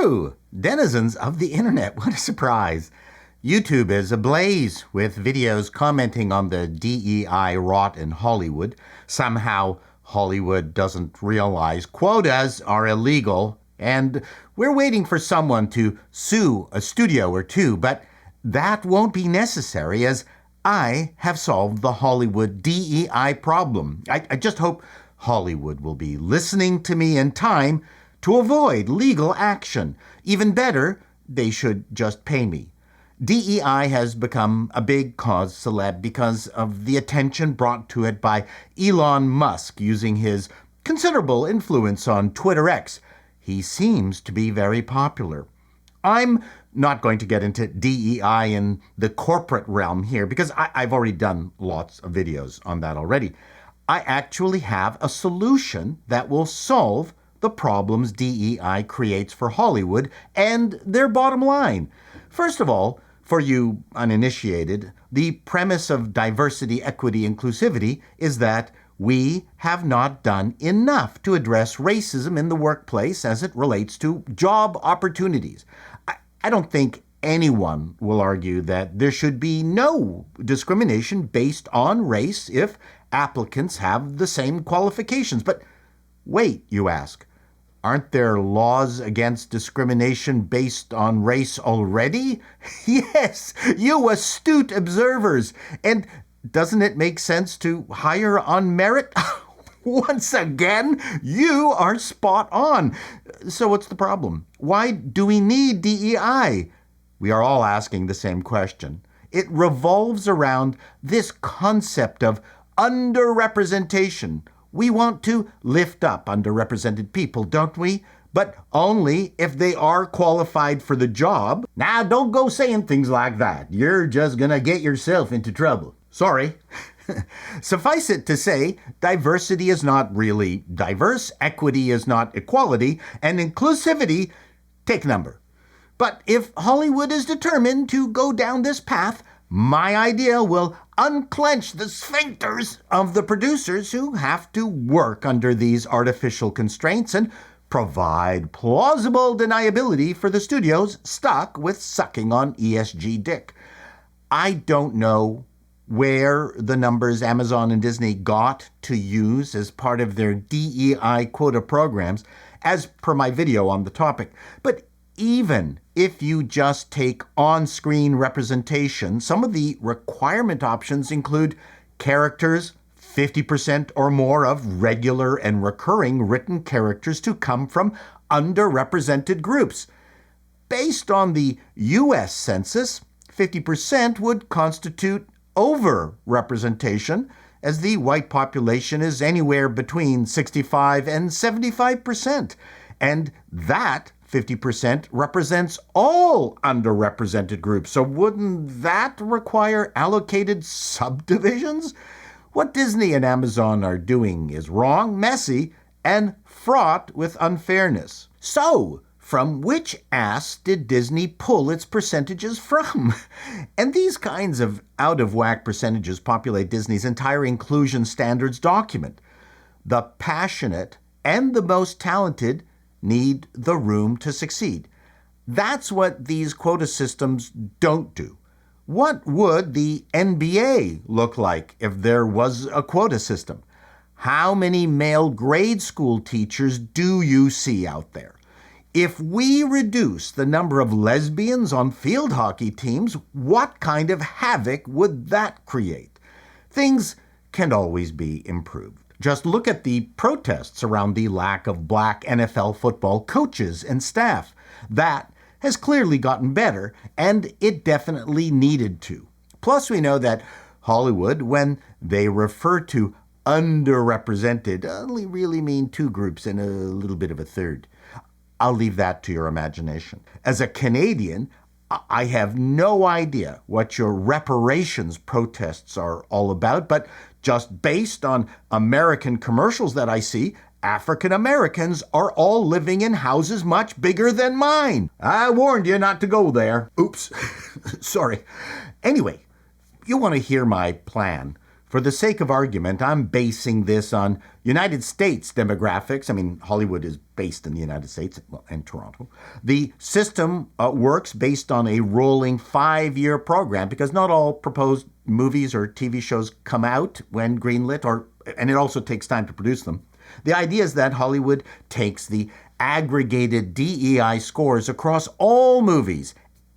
Hello, denizens of the internet. What a surprise. YouTube is ablaze with videos commenting on the DEI rot in Hollywood. Somehow, Hollywood doesn't realize quotas are illegal, and we're waiting for someone to sue a studio or two, but that won't be necessary as I have solved the Hollywood DEI problem. I just hope Hollywood will be listening to me in time to avoid legal action. Even better, they should just pay me. DEI has become a big cause celeb because of the attention brought to it by Elon Musk using his considerable influence on Twitter X. He seems to be very popular. I'm not going to get into DEI in the corporate realm here because I've already done lots of videos on that already. I actually have a solution that will solve the problems DEI creates for Hollywood and their bottom line. First of all, for you uninitiated, the premise of diversity, equity, inclusivity is that we have not done enough to address racism in the workplace as it relates to job opportunities. I don't think anyone will argue that there should be no discrimination based on race if applicants have the same qualifications. But wait, you ask, aren't there laws against discrimination based on race already? Yes, you astute observers. And doesn't it make sense to hire on merit? Once again, you are spot on. So what's the problem? Why do we need DEI? We are all asking the same question. It revolves around this concept of underrepresentation. We want to lift up underrepresented people, don't we? But only if they are qualified for the job. Now, don't go saying things like that. You're just gonna get yourself into trouble. Sorry. Suffice it to say, diversity is not really diverse, equity is not equality, and inclusivity, take number. But if Hollywood is determined to go down this path, my idea will unclench the sphincters of the producers who have to work under these artificial constraints and provide plausible deniability for the studios stuck with sucking on ESG dick. I don't know where the numbers Amazon and Disney got to use as part of their DEI quota programs, as per my video on the topic, but even if you just take on-screen representation, some of the requirement options include characters, 50% or more of regular and recurring written characters to come from underrepresented groups. Based on the U.S. Census, 50% would constitute over-representation, as the white population is anywhere between 65 and 75%. And that 50% represents all underrepresented groups. So wouldn't that require allocated subdivisions? What Disney and Amazon are doing is wrong, messy, and fraught with unfairness. So, from which ass did Disney pull its percentages from? And these kinds of out-of-whack percentages populate Disney's entire inclusion standards document. The passionate and the most talented need the room to succeed. That's what these quota systems don't do. What would the NBA look like if there was a quota system? How many male grade school teachers do you see out there? If we reduce the number of lesbians on field hockey teams, what kind of havoc would that create? Things can always be improved. Just look at the protests around the lack of black NFL football coaches and staff. That has clearly gotten better, and it definitely needed to. Plus, we know that Hollywood, when they refer to underrepresented, only really mean two groups and a little bit of a third. I'll leave that to your imagination. As a Canadian, I have no idea what your reparations protests are all about, but just based on American commercials that I see, African Americans are all living in houses much bigger than mine. I warned you not to go there. Oops. Sorry. Anyway, you want to hear my plan For the sake of argument, I'm basing this on United States demographics. I mean, Hollywood is based in the United States and Toronto. The system works based on a rolling 5-year program because not all proposed movies or TV shows come out when greenlit, and it also takes time to produce them. The idea is that Hollywood takes the aggregated DEI scores across all movies,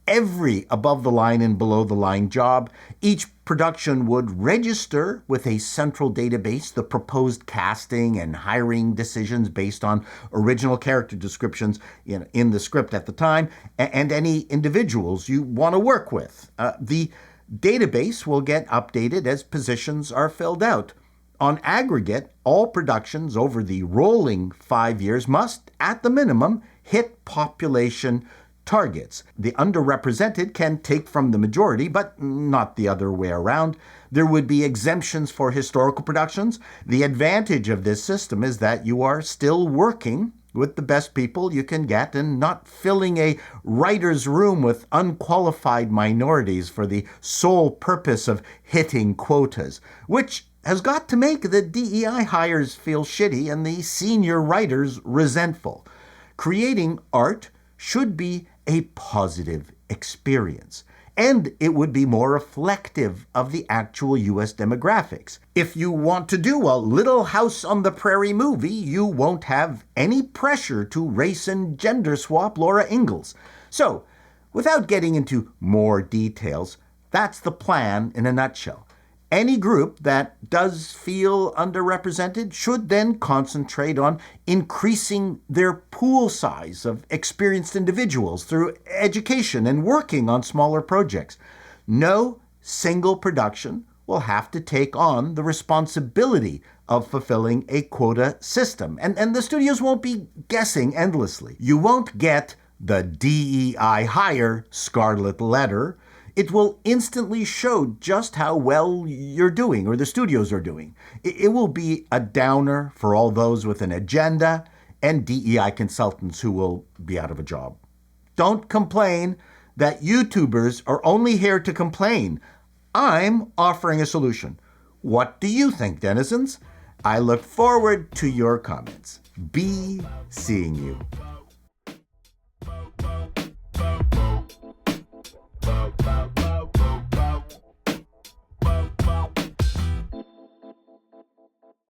every above-the-line and below-the-line job. Each production would register with a central database the proposed casting and hiring decisions based on original character descriptions in the script at the time and any individuals you want to work with. The database will get updated as positions are filled out. On aggregate, all productions over the rolling 5 years must, at the minimum, hit population targets. The underrepresented can take from the majority, but not the other way around. There would be exemptions for historical productions. The advantage of this system is that you are still working with the best people you can get and not filling a writer's room with unqualified minorities for the sole purpose of hitting quotas, which has got to make the DEI hires feel shitty and the senior writers resentful. Creating art should be a positive experience, and it would be more reflective of the actual U.S. demographics. If you want to do a Little House on the Prairie movie, you won't have any pressure to race and gender swap Laura Ingalls. So, without getting into more details, that's the plan in a nutshell. Any group that does feel underrepresented should then concentrate on increasing their pool size of experienced individuals through education and working on smaller projects. No single production will have to take on the responsibility of fulfilling a quota system, and the studios won't be guessing endlessly. You won't get the DEI hire scarlet letter. It will instantly show just how well you're doing or the studios are doing. It will be a downer for all those with an agenda and DEI consultants who will be out of a job. Don't complain that YouTubers are only here to complain. I'm offering a solution. What do you think, denizens? I look forward to your comments. Be seeing you.